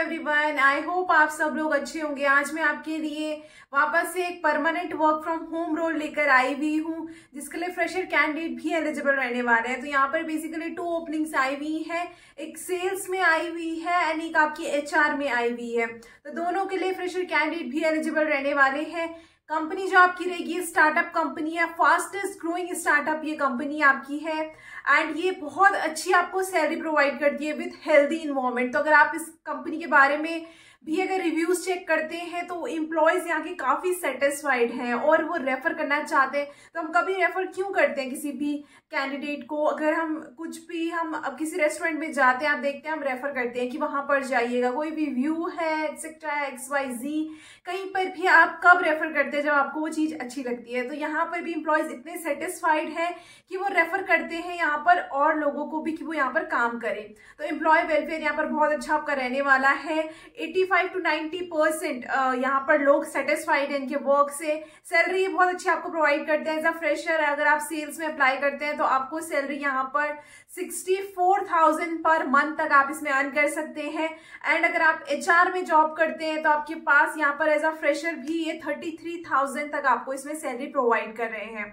Everyone, I hope आप सब लोग अच्छे होंगे। आज मैं आपके लिए वापस से एक permanent work from home role लेकर आई हुई हूँ, जिसके लिए फ्रेशर कैंडिडेट भी एलिजिबल रहने वाले हैं। तो यहाँ पर बेसिकली 2 ओपनिंग्स आई हुई है, एक सेल्स में आई हुई है एंड एक आपकी एचआर में आई हुई है। तो दोनों के लिए फ्रेशर कैंडिडेट भी एलिजिबल रहने वाले हैं। कंपनी जो आपकी रहेगी स्टार्टअप कंपनी है, फास्टेस्ट ग्रोइंग स्टार्टअप ये कंपनी आपकी है एंड ये बहुत अच्छी आपको सैलरी प्रोवाइड करती है विथ हेल्दी इन्वायरमेंट। तो अगर आप इस कंपनी के बारे में भी अगर रिव्यूज चेक करते हैं तो एम्प्लॉयज यहाँ के काफी सेटिस्फाइड हैं और वो रेफर करना चाहते हैं। तो हम कभी रेफर क्यों करते हैं किसी भी कैंडिडेट को? अगर हम कुछ भी हम अब किसी रेस्टोरेंट में जाते हैं, आप देखते हैं हम रेफर करते हैं कि वहां पर जाइएगा, कोई भी व्यू है एक्सेट्रा XYZ, कहीं पर भी आप कब रेफर करते हैं? जब आपको वो चीज अच्छी लगती है। तो यहाँ पर भी एम्प्लॉयज इतने सेटिस्फाइड है कि वो रेफर करते हैं यहाँ पर और लोगों को भी कि वो यहाँ पर काम करें। तो एम्प्लॉय वेलफेयर यहाँ पर बहुत अच्छा आपका रहने वाला है। 85 to 90% यहाँ पर लोग सेटिस्फाइड हैं इनके वर्क से। सैलरी ये बहुत अच्छी आपको प्रोवाइड करते हैं एज अ फ्रेशर। अगर आप सेल्स में अप्लाई करते हैं तो आपको सैलरी यहाँ पर 64,000 पर मंथ तक आप इसमें अर्न कर सकते हैं। एंड अगर आप HR में जॉब करते हैं तो आपके पास यहाँ पर एज अ फ्रेशर भी ये 33,000 तक आपको इसमें सैलरी प्रोवाइड कर रहे हैं।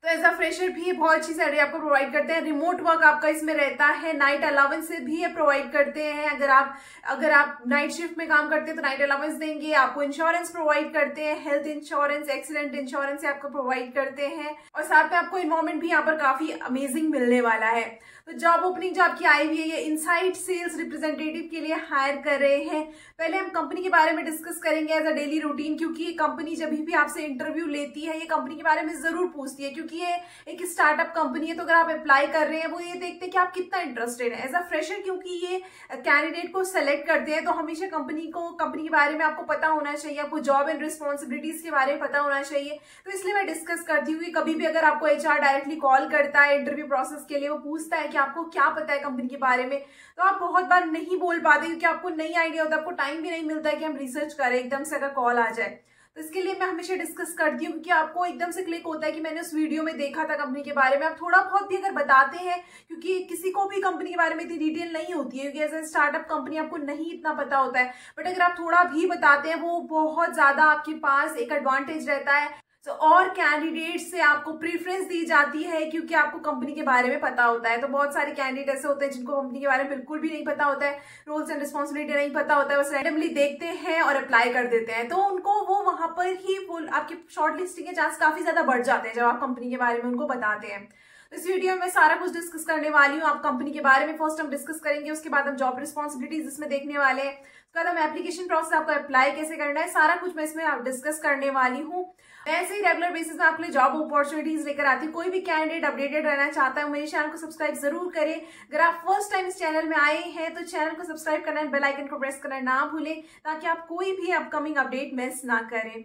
तो एज अ फ्रेशर भी ये बहुत अच्छी सैलरी आपको प्रोवाइड करते हैं। रिमोट वर्क आपका इसमें रहता है, नाइट अलाउंस से भी ये प्रोवाइड करते हैं। अगर आप नाइट शिफ्ट में काम करते हैं तो नाइट अलाउंस देंगे। आपको इंश्योरेंस प्रोवाइड करते हैं, हेल्थ इंश्योरेंस, एक्सीडेंट इंश्योरेंस आपको प्रोवाइड करते हैं और साथ में आपको इन्वायरमेंट भी यहाँ पर काफी अमेजिंग मिलने वाला है। तो जॉब ओपनिंग जो आपकी आई हुई है ये इनसाइड सेल्स रिप्रेजेंटेटिव के लिए हायर कर रहे हैं। पहले हम कंपनी के बारे में डिस्कस करेंगे एज अ डेली रूटीन, क्योंकि ये कंपनी जब भी आपसे इंटरव्यू लेती है ये कंपनी के बारे में जरूर पूछती है, क्योंकि ये एक स्टार्टअप कंपनी है। तो अगर आप अप्लाई कर रहे हैं वो ये देखते हैं कि आप कितना इंटरेस्टेड है एज अ फ्रेशर। क्योंकि ये कैंडिडेट को सेलेक्ट करते हैं तो हमेशा कंपनी के बारे में आपको पता होना चाहिए, आपको जॉब एंड रिस्पॉन्सिबिलिटीज के बारे में पता होना चाहिए। तो इसलिए मैं डिस्कस करती हुई, कभी भी अगर आपको HR डायरेक्टली कॉल करता है इंटरव्यू प्रोसेस के लिए, वो पूछता है कि आपको क्या पता है कंपनी के बारे में, तो आप बहुत बार नहीं बोल पाते क्योंकि आपको नहीं आइडिया होता, आपको टाइम भी नहीं मिलता है कि हम रिसर्च करें एकदम से अगर कॉल आ जाए। तो इसके लिए मैं हमेशा डिस्कस करती हूँ क्योंकि आपको एकदम से क्लिक होता है कि मैंने उस वीडियो में देखा था कंपनी के बारे में। आप थोड़ा बहुत भी अगर बताते हैं, क्योंकि किसी को भी कंपनी के बारे में इतनी डिटेल नहीं होती है, क्योंकि एज ए स्टार्टअप कंपनी आपको नहीं इतना पता होता है, बट अगर आप थोड़ा भी बताते हैं वो बहुत ज्यादा आपके पास एक एडवांटेज रहता है। तो और कैंडिडेट से आपको प्रेफरेंस दी जाती है क्योंकि आपको कंपनी के बारे में पता होता है। तो बहुत सारे कैंडिडेट ऐसे होते हैं जिनको कंपनी के बारे में बिल्कुल भी नहीं पता होता है, रोल्स एंड रिस्पॉन्सिबिलिटी नहीं पता होता है, बस रैंडमली देखते हैं और अप्लाई कर देते हैं। तो उनको वो वहां पर ही आपकी शॉर्ट लिस्टिंग के चांस काफी ज्यादा बढ़ जाते हैं जब आप कंपनी के बारे में उनको बताते हैं। तो इस वीडियो में मैं सारा कुछ डिस्कस करने वाली हूँ। आप कंपनी के बारे में फर्स्ट हम डिस्कस करेंगे, उसके बाद हम जॉब रिस्पॉन्सिबिलिटीज इसमें देखने वाले हैं, उसके बाद हम एप्लीकेशन प्रोसेस आपको अप्लाई कैसे करना है, सारा कुछ मैं इसमें डिस्कस करने वाली हूँ। ऐसे ही रेगुलर बेसिस में आपके लिए जॉब अपॉर्चुनिटीज लेकर आती हूँ। कोई भी कैंडिडेट अपडेटेड रहना चाहता है मेरे चैनल को सब्सक्राइब जरूर करें। अगर आप फर्स्ट टाइम इस चैनल में आए हैं तो चैनल को सब्सक्राइब करना, बेल आइकन को प्रेस करना ना भूलें ताकि आप कोई भी अपकमिंग अपडेट मिस ना करें।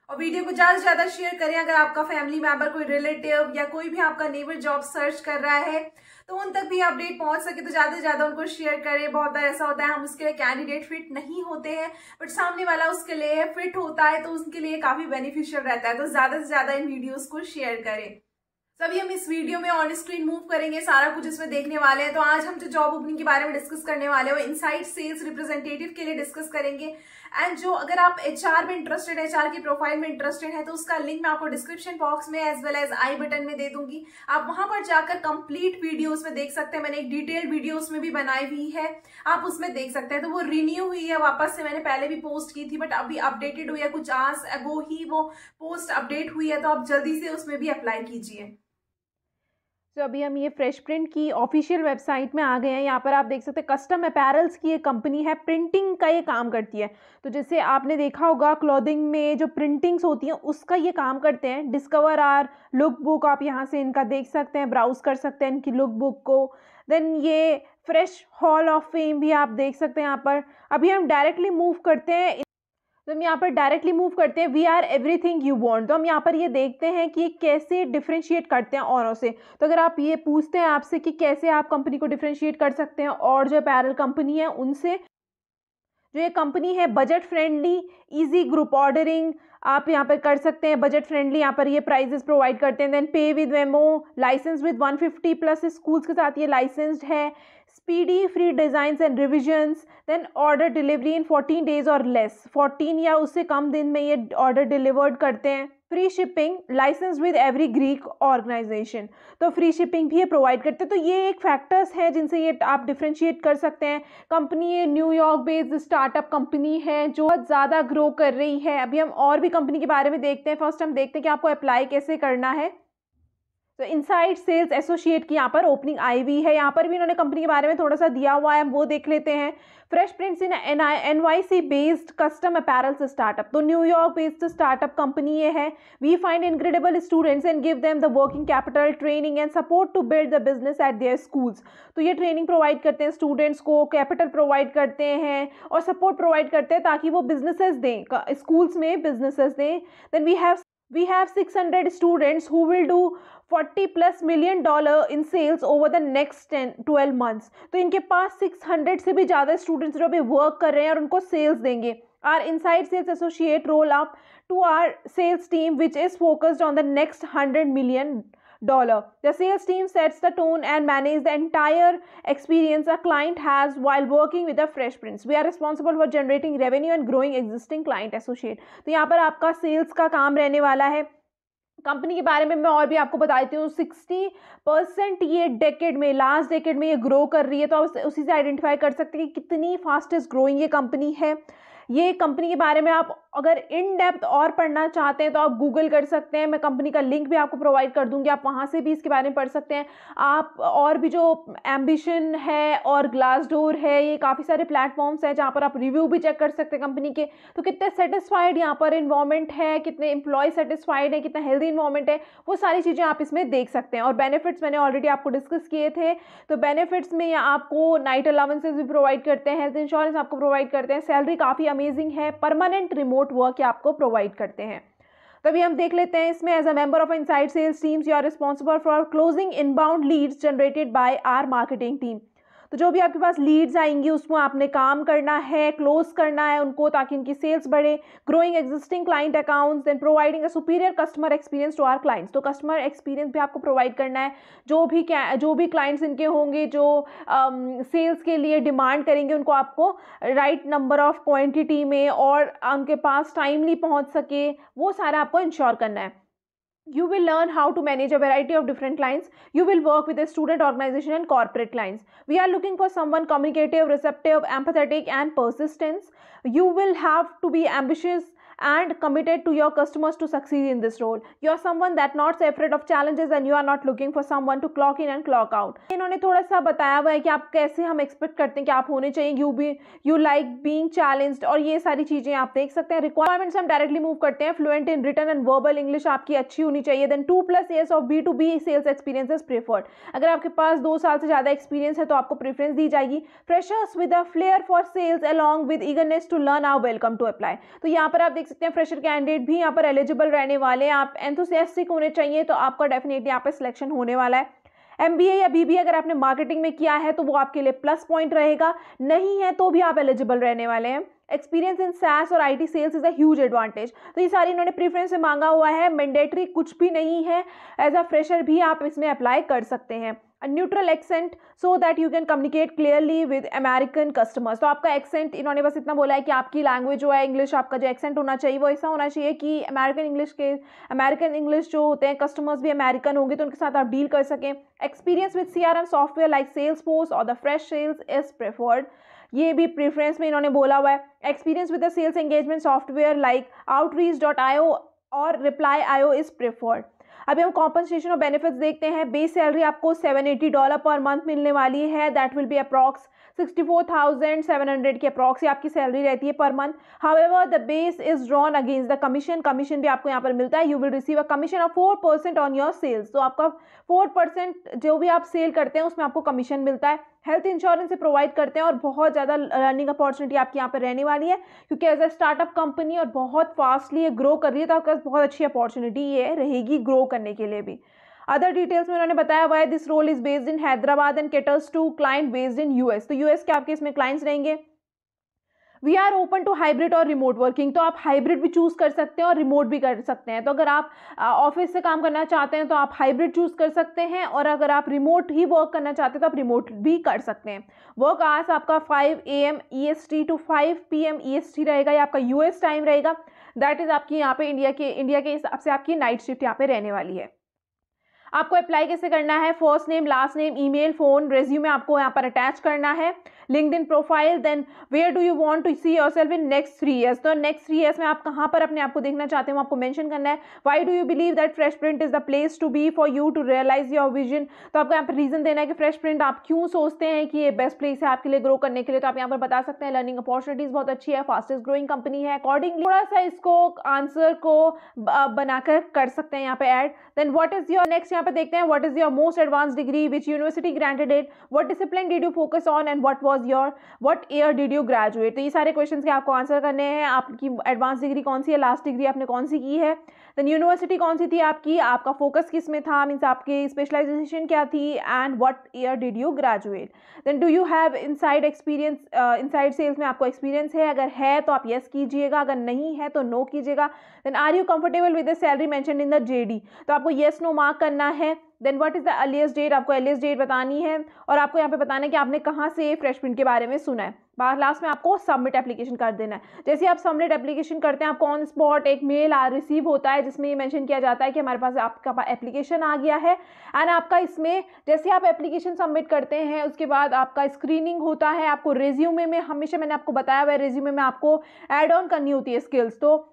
और वीडियो को ज्यादा से ज्यादा शेयर करें। अगर आपका फैमिली मेंबर, कोई रिलेटिव या कोई भी आपका नेबर जॉब सर्च कर रहा है तो उन तक भी अपडेट पहुंच सके तो ज्यादा से ज्यादा उनको शेयर करें। बहुत बार ऐसा होता है हम उसके लिए कैंडिडेट फिट नहीं होते हैं बट सामने वाला उसके लिए फिट होता है, तो उसके लिए काफी बेनिफिशियल रहता है। तो ज्यादा से ज्यादा इन वीडियोस को शेयर करें। सभी हम इस वीडियो में ऑन स्क्रीन मूव करेंगे, सारा कुछ इसमें देखने वाले हैं। तो आज हम जो जॉब ओपनिंग के बारे में डिस्कस करने वाले हैं वो इनसाइड सेल्स रिप्रेजेंटेटिव के लिए डिस्कस करेंगे। एंड जो अगर आप HR में इंटरेस्टेड है, HR की प्रोफाइल में इंटरेस्टेड है, तो उसका लिंक मैं आपको डिस्क्रिप्शन बॉक्स में as well as I button में दे दूंगी। आप वहां पर जाकर कंप्लीट वीडियो उसमें देख सकते हैं। मैंने एक डिटेल वीडियो उसमें भी बनाई हुई है, आप उसमें देख सकते हैं। तो वो रिन्यू हुई है वापस से, मैंने पहले भी पोस्ट की थी बट अभी अपडेटेड हुई है, कुछ आवर्स अगो ही वो पोस्ट अपडेट हुई है। तो आप जल्दी से उसमें भी अप्लाई कीजिए। तो अभी हम ये फ्रेश प्रिंट की ऑफिशियल वेबसाइट में आ गए हैं। यहाँ पर आप देख सकते हैं कस्टम अपैरल्स की ये कंपनी है, प्रिंटिंग का ये काम करती है। तो जैसे आपने देखा होगा क्लॉथिंग में जो प्रिंटिंग्स होती हैं उसका ये काम करते हैं। डिस्कवर आर लुक बुक आप यहाँ से इनका देख सकते हैं, ब्राउज कर सकते हैं इनकी लुक बुक को। देन ये फ्रेश हॉल ऑफ फेम भी आप देख सकते हैं यहाँ पर। अभी हम डायरेक्टली मूव करते हैं, तो हम यहाँ पर डायरेक्टली मूव करते हैं we are everything you want. तो हम यहाँ पर ये देखते हैं कि कैसे डिफरेंशिएट करते हैं औरों से। तो अगर आप ये पूछते हैं आपसे कि कैसे आप कंपनी को डिफरेंशिएट कर सकते हैं और जो अपैरल कंपनी है उनसे, जो ये कंपनी है budget friendly, easy group ordering आप यहाँ पर कर सकते हैं, बजट फ्रेंडली यहाँ पर ये प्राइजेस प्रोवाइड करते हैं। Then pay with Venmo, license with 150 plus schools के साथ ये लाइसेंस्ड है, speedy free designs and revisions, then order delivery in 14 days और लेस, 14 या उससे कम दिन में ये ऑर्डर डिलीवर्ड करते हैं। Free shipping, license with every Greek organization, तो फ्री शिपिंग भी ये प्रोवाइड करते हैं। तो ये एक फैक्टर्स हैं जिनसे ये आप डिफ्रेंशिएट कर सकते हैं। कंपनी ये न्यूयॉर्क बेस्ड स्टार्टअप कंपनी है जो बहुत ज़्यादा ग्रो कर रही है। अभी हम और भी कंपनी के बारे में देखते हैं। फर्स्ट हम देखते हैं कि आपको अप्लाई कैसे करना है। तो इनसाइड सेल्स एसोसिएट की यहाँ पर ओपनिंग आई हुई है। यहाँ पर भी इन्होंने कंपनी के बारे में थोड़ा सा दिया हुआ है, हम वो देख लेते हैं। Fresh prints in NYC based custom apparels startup, तो न्यूयॉर्क बेस्ड स्टार्टअप कंपनी ये है। We find incredible students and give them the working capital, training and support to build the business at their schools. तो ये training provide करते हैं students को, capital provide करते हैं और सपोर्ट प्रोवाइड करते हैं ताकि वो बिजनेसेस दें, स्कूल्स में बिजनेसेस दें। Then we have 600 students who will do $40+ million in sales over the next 12 months। तो इनके पास 600 से भी ज़्यादा स्टूडेंट्स जो अभी वर्क कर रहे हैं और उनको सेल्स देंगे। Our inside sales associate roll up to our sales team which is focused on the next $100 million। The sales team sets the tone and manages the entire experience a client has while working with the fresh prints। We are responsible for generating revenue and growing existing client associate। तो यहाँ पर आपका sales का काम रहने वाला है। Company के बारे में मैं और भी आपको बता देती हूँ। 60% ये डेकेड में, लास्ट डेकेड में ये ग्रो कर रही है। तो आप उसी से आइडेंटिफाई कर सकते हैं कि कितनी फास्टेस्ट ग्रोइंग ये कंपनी है। ये कंपनी के बारे में आप अगर इन डेप्थ और पढ़ना चाहते हैं तो आप गूगल कर सकते हैं। मैं कंपनी का लिंक भी आपको प्रोवाइड कर दूंगी, आप वहाँ से भी इसके बारे में पढ़ सकते हैं। आप और भी जो एम्बिशन है और ग्लासडोर है, ये काफ़ी सारे प्लेटफॉर्म्स हैं जहाँ पर आप रिव्यू भी चेक कर सकते हैं कंपनी के। तो कितने सेटिस्फाइड यहाँ पर इन्वायरमेंट है, कितने एम्प्लॉय सेटिस्फाइड है, कितना हेल्दी इन्वायरमेंट है, वो सारी चीज़ें आप इसमें देख सकते हैं। और बेनिफिट्स मैंने ऑलरेडी आपको डिस्कस किए थे। तो बेनिफिट्स में आपको नाइट अलाउंसेस भी प्रोवाइड करते हैं, हेल्थ इंश्योरेंस आपको प्रोवाइड करते हैं, सैलरी काफ़ी अमेजिंग है, परमानेंट रिमोट वर्क आपको प्रोवाइड करते हैं। तभी हम देख लेते हैं इसमें as a member of inside sales teams you are responsible for closing inbound leads generated by our marketing team. तो जो भी आपके पास लीड्स आएंगी उसमें आपने काम करना है, क्लोज करना है उनको ताकि इनकी सेल्स बढ़े। Growing existing client accounts, then providing a superior customer experience to our clients. तो कस्टमर एक्सपीरियंस भी आपको प्रोवाइड करना है। जो भी क्लाइंट्स इनके होंगे जो सेल्स के लिए डिमांड करेंगे उनको आपको राइट नंबर ऑफ क्वान्टिटी में और उनके पास टाइमली पहुँच सके, वो सारा आपको इंश्योर करना है। You will learn how to manage a variety of different clients. You will work with a student organization and corporate clients. We are looking for someone communicative, receptive, empathetic and persistent. You will have to be ambitious and committed to your customers to succeed in this role. You are someone that not afraid of challenges and you are not looking for someone to clock in and clock out. इन्होंने थोड़ा सा बताया हुआ है कि आप कैसे हम एक्सपेक्ट करते हैं कि आप होने चाहिए। You like being challenged और ये सारी चीज़ें आप देख सकते हैं। रिक्वायरमेंट्स हम डायरेक्टली मूव करते हैं। Fluent in written and verbal English आपकी अच्छी होनी चाहिए। Then 2+ years of B2B sales experience is preferred. अगर आपके पास 2 साल से ज़्यादा एक्सपीरियंस है तो आपको प्रेफरेंस दी जाएगी। Freshers with a flair for sales along with eagerness to learn are welcome to apply. तो यहाँ पर आप देख सकते हैं फ्रेशर कैंडिडेट भी यहाँ पर एलिजिबल रहने वाले हैं। आप एंथुसियास्टिक होने चाहिए तो आपका डेफिनेटली यहाँ पर सिलेक्शन होने वाला है। MBA या BBA अगर आपने मार्केटिंग में किया है तो वो आपके लिए प्लस पॉइंट रहेगा, नहीं है तो भी आप एलिजिबल रहने वाले हैं। एक्सपीरियंस इन SaaS और IT sales is a huge advantage. तो ये सारी इन्होंने प्रीफरेंस में मांगा हुआ है, मैंडेटरी कुछ भी नहीं है। एज अ फ्रेशर भी आप इसमें अप्लाई कर सकते हैं। Neutral accent so that you can communicate clearly with American customers. तो आपका एक्सेंट इन्होंने बस इतना बोला है कि आपकी लैंग्वेज जो है इंग्लिश, आपका जो एक्सेंट होना चाहिए वो ऐसा होना चाहिए कि अमेरिकन इंग्लिश जो होते हैं, कस्टमर्स भी अमेरिकन होंगे तो उनके साथ आप डील कर सकें। Experience with CRM software like Salesforce और the fresh sales is preferred, ये भी प्रेफरेंस में इन्होंने बोला हुआ है। Experience with the sales engagement software like Outreach.io और Reply.io इज प्रेफर्ड। अभी हम कॉम्पनसेशन और बेनिफिट्स देखते हैं। बेस सैलरी आपको $780 पर मंथ मिलने वाली है। दैट विल बी अप्रॉक्स 64,700 की अप्रॉक्स आपकी सैलरी रहती है per month. However the base is drawn against the commission भी आपको यहाँ पर मिलता है। You will receive a commission of 4% on your sales. तो आपका 4% जो भी आप सेल करते हैं उसमें आपको कमीशन मिलता है। हेल्थ इंश्योरेंस से प्रोवाइड करते हैं और बहुत ज़्यादा लर्निंग अपॉर्चुनिटी आपकी यहाँ पर रहने वाली है क्योंकि एज अ स्टार्टअप कंपनी और बहुत फास्टली ये ग्रो कर रही है तो आपके पास बहुत अच्छी अपॉर्चुनिटी ये रहेगी ग्रो करने के लिए भी। अदर डिटेल्स में उन्होंने बताया हुआ है this role is based in Hyderabad and caters to client based in US। तो US के आपके इसमें क्लाइंट्स रहेंगे we are open to hybrid और रिमोट वर्किंग, तो आप हाइब्रिड भी चूज़ कर सकते हैं और रिमोट भी कर सकते हैं। तो अगर आप ऑफिस से काम करना चाहते हैं तो आप हाइब्रिड चूज़ कर सकते हैं, और अगर आप रिमोट ही वर्क करना चाहते हैं तो आप रिमोट भी कर सकते हैं। वर्क आवर्स आपका 5 AM EST to 5 PM EST रहेगा, या आपका US टाइम रहेगा। दैट इज़ आपकी यहाँ पे इंडिया के हिसाब से आपकी नाइट शिफ्ट यहाँ पे रहने वाली है। आपको अप्लाई कैसे करना है? First name, last name, email, phone, resume आपको यहाँ पर अटैच करना है, LinkedIn profile, then where do you want to see yourself in next 3 years। तो नेक्स्ट 3 years में आप कहाँ पर अपने आप को देखना चाहते हैं वो आपको मेंशन करना है। Why do you believe that fresh print is the place to be for you to realise your vision. तो आपको यहाँ पर रीजन देना है कि फ्रेश प्रिंट आप क्यों सोचते हैं कि ये बेस्ट प्लेस है आपके लिए ग्रो करने के लिए। तो आप यहाँ पर बता सकते हैं लर्निंग अपॉर्चुनिटीज बहुत अच्छी है, फास्टेस्ट ग्रोइंग कंपनी है। अकॉर्डिंगली थोड़ा सा इसको आंसर को बनाकर कर सकते हैं यहाँ पे add. Then what is your next, यहाँ पे देखते हैं what is your most advance degree, which university granted it, what discipline did you focus on and what was your, what year did you graduate. तो ये सारे questions के आपको answer करने हैं। आपकी एडवांस डिग्री कौन सी है, लास्ट डिग्री आपने कौन सी की है, देन यूनिवर्सिटी कौन सी थी आपकी, आपका फोकस किस में था, मीन्स आपकी स्पेशलाइजेशन क्या थी, and what year did you graduate. Then do you have inside experience, inside sales में आपको एक्सपीरियंस है, अगर है तो आप येस कीजिएगा, अगर नहीं है तो नो कीजिएगा। Then are you comfortable with the salary mentioned in the JD, तो आपको येस नो मार्क करना है। Then what is the earliest date, आपको अर्लीस्ट डेट बतानी है, और आपको यहाँ पे बताना है कि आपने कहाँ से फ्रेश प्रिंट के बारे में सुना है। लास्ट में आपको सबमिट एप्लीकेशन कर देना है। जैसे आप सबमिट एप्लीकेशन करते हैं आपको ऑन स्पॉट एक मेल रिसीव होता है जिसमें ये मेंशन किया जाता है कि हमारे पास आपका एप्लीकेशन आ गया है। एंड आपका इसमें जैसे आप एप्लीकेशन सबमिट करते हैं उसके बाद आपका स्क्रीनिंग होता है। आपको रेज्यूमे में, हमेशा मैंने आपको बताया हुआ है, रेज्यूमे में आपको ऐड ऑन करनी होती है स्किल्स। तो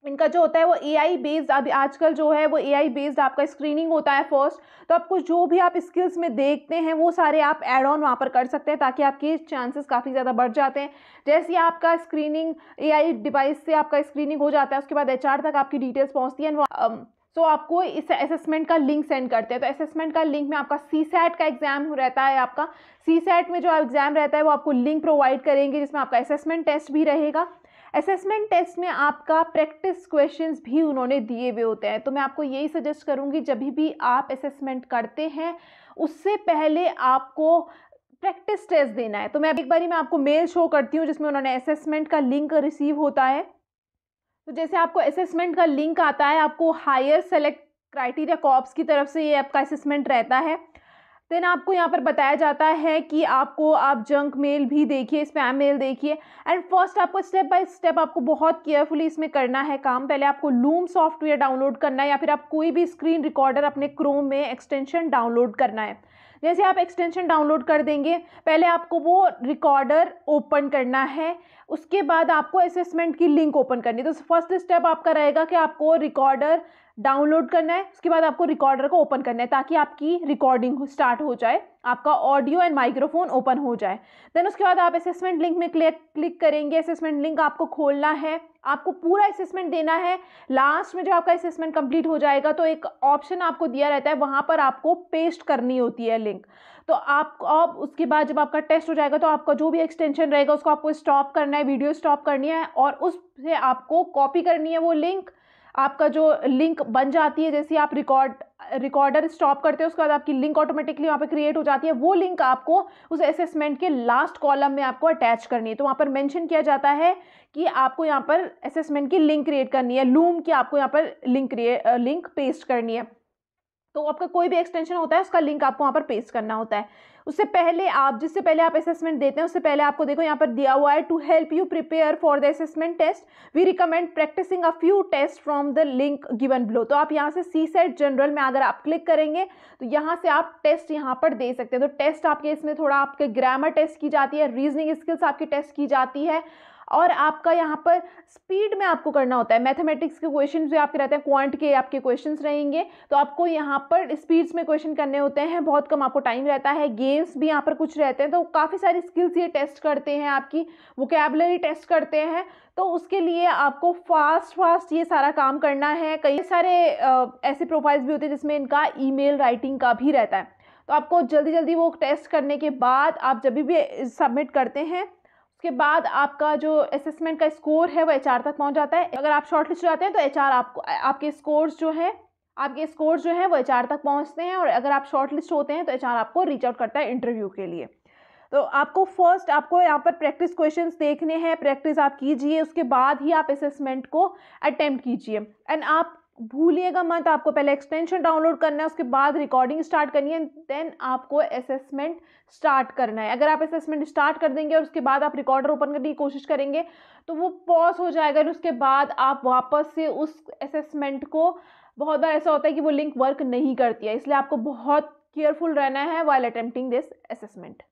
इनका जो होता है वो AI बेस्ड, अभी आजकल जो है वो AI बेस्ड आपका स्क्रीनिंग होता है फर्स्ट। तो आपको जो भी आप स्किल्स में देखते हैं वो सारे आप ऐड ऑन वहाँ पर कर सकते हैं, ताकि आपके चांसेस काफ़ी ज़्यादा बढ़ जाते हैं। जैसे आपका स्क्रीनिंग AI डिवाइस से आपका स्क्रीनिंग हो जाता है उसके बाद HR तक आपकी डिटेल्स पहुँचती हैं। तो आपको इस असेसमेंट का लिंक सेंड करते हैं। तो असेसमेंट का लिंक में आपका CSAT का एग्जाम रहता है। आपका CSAT में जो एग्जाम रहता है वो आपको लिंक प्रोवाइड करेंगे जिसमें आपका असेसमेंट टेस्ट भी रहेगा। असेसमेंट टेस्ट में आपका प्रैक्टिस क्वेश्चंस भी उन्होंने दिए हुए होते हैं। तो मैं आपको यही सजेस्ट करूंगी जब भी आप असेसमेंट करते हैं उससे पहले आपको प्रैक्टिस टेस्ट देना है। तो मैं एक बारी मैं आपको मेल शो करती हूँ जिसमें उन्होंने असेसमेंट का लिंक रिसीव होता है। तो जैसे आपको असेसमेंट का लिंक आता है, आपको हायर सेलेक्ट क्राइटेरिया कॉर्प्स की तरफ से ये आपका असेसमेंट रहता है। देन आपको यहाँ पर बताया जाता है कि आप जंक मेल भी देखिए, स्पैम मेल देखिए। एंड फर्स्ट आपको स्टेप बाय स्टेप आपको बहुत केयरफुली इसमें करना है काम। पहले आपको लूम सॉफ्टवेयर डाउनलोड करना है, या फिर आप कोई भी स्क्रीन रिकॉर्डर अपने क्रोम में एक्सटेंशन डाउनलोड करना है। जैसे आप एक्सटेंशन डाउनलोड कर देंगे, पहले आपको वो रिकॉर्डर ओपन करना है, उसके बाद आपको असेसमेंट की लिंक ओपन करनी है। तो फर्स्ट स्टेप आपका रहेगा कि आपको रिकॉर्डर डाउनलोड करना है, उसके बाद आपको रिकॉर्डर को ओपन करना है ताकि आपकी रिकॉर्डिंग स्टार्ट हो जाए, आपका ऑडियो एंड माइक्रोफोन ओपन हो जाए। देन उसके बाद आप असेसमेंट लिंक में क्लिक करेंगे। असेसमेंट लिंक आपको खोलना है, आपको पूरा असेसमेंट देना है। लास्ट में जब आपका असेसमेंट कंप्लीट हो जाएगा तो एक ऑप्शन आपको दिया रहता है, वहाँ पर आपको पेस्ट करनी होती है लिंक। तो आप अब उसके बाद जब आपका टेस्ट हो जाएगा तो आपका जो भी एक्सटेंशन रहेगा उसको आपको स्टॉप करना है, वीडियो स्टॉप करनी है, और उससे आपको कॉपी करनी है वो लिंक। आपका जो लिंक बन जाती है, जैसे आप रिकॉर्डर स्टॉप करते हैं उसके बाद आपकी लिंक ऑटोमेटिकली वहाँ पे क्रिएट हो जाती है। वो लिंक आपको उस असेसमेंट के लास्ट कॉलम में आपको अटैच करनी है। तो वहाँ पर मेंशन किया जाता है कि आपको यहाँ पर असेसमेंट की लिंक क्रिएट करनी है, लूम की आपको यहाँ पर लिंक पेस्ट करनी है। तो आपका कोई भी एक्सटेंशन होता है उसका लिंक आपको वहाँ पर पेस्ट करना होता है। उससे पहले जिससे पहले आप असेसमेंट देते हैं उससे पहले आपको देखो यहाँ पर दिया हुआ है, to help you prepare for the assessment test we recommend practising a few test from the link given below. तो आप यहाँ से CSAT जनरल में अगर आप क्लिक करेंगे तो यहाँ से आप टेस्ट यहाँ पर दे सकते हैं। तो टेस्ट आपके इसमें थोड़ा आपके ग्रामर टेस्ट की जाती है, रीजनिंग स्किल्स आपकी टेस्ट की जाती है, और आपका यहाँ पर स्पीड में आपको करना होता है। मैथमेटिक्स के क्वेश्चंस भी आपके रहते हैं, क्वांट के आपके क्वेश्चंस रहेंगे, तो आपको यहाँ पर स्पीड्स में क्वेश्चन करने होते हैं, बहुत कम आपको टाइम रहता है। गेम्स भी यहाँ पर कुछ रहते हैं, तो काफ़ी सारी स्किल्स ये टेस्ट करते हैं, आपकी वोकैबुलरी टेस्ट करते हैं। तो उसके लिए आपको फास्ट ये सारा काम करना है। कई सारे ऐसे प्रोफाइल्स भी होते हैं जिसमें इनका ईमेल राइटिंग का भी रहता है। तो आपको जल्दी वो टेस्ट करने के बाद आप जब भी सबमिट करते हैं उसके बाद आपका जो असेसमेंट का स्कोर है वो HR तक पहुंच जाता है। अगर आप शॉर्टलिस्ट हो जाते हैं तो HR आपके स्कोर्स जो है वो HR तक पहुंचते हैं, और अगर आप शॉर्टलिस्ट होते हैं तो HR आपको रीच आउट करता है इंटरव्यू के लिए। तो आपको फर्स्ट आपको यहाँ पर प्रैक्टिस क्वेश्चंस देखने हैं, प्रैक्टिस आप कीजिए, उसके बाद ही आप असेसमेंट को अटेम्प्ट कीजिए। एंड आप भूलिएगा मत, आपको पहले एक्सटेंशन डाउनलोड करना है, उसके बाद रिकॉर्डिंग स्टार्ट करनी है, देन आपको असेसमेंट स्टार्ट करना है। अगर आप असेसमेंट स्टार्ट कर देंगे और उसके बाद आप रिकॉर्डर ओपन करने की कोशिश करेंगे तो वो पॉज हो जाएगा, और उसके बाद आप वापस से उस असेसमेंट को, बहुत बार ऐसा होता है कि वो लिंक वर्क नहीं करती है, इसलिए आपको बहुत केयरफुल रहना है व्हाइल अटेम्प्टिंग दिस असेसमेंट।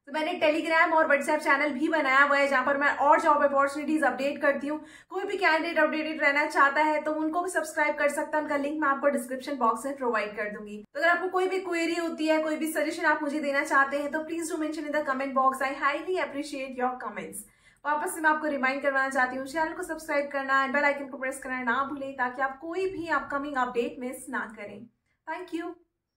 तो मैंने टेलीग्राम और व्हाट्सएप चैनल भी बनाया हुआ है जहां पर मैं और जॉब अपॉर्चुनिटीज अपडेट करती हूँ। कोई भी कैंडिडेट अपडेटेड रहना चाहता है तो उनको भी सब्सक्राइब कर सकता है, उनका लिंक मैं आपको डिस्क्रिप्शन बॉक्स में प्रोवाइड कर दूंगी। तो अगर आपको कोई भी क्वेरी होती है, कोई भी सजेशन आप मुझे देना चाहते हैं तो please do mention in the comment box. I highly appreciate your comments. वापस से मैं आपको रिमाइंड करवाना चाहती हूँ, चैनल को सब्सक्राइब करना है, बेल आइकन को प्रेस करना ना भूलें ताकि आप कोई भी अपकमिंग अपडेट मिस ना करें। Thank you.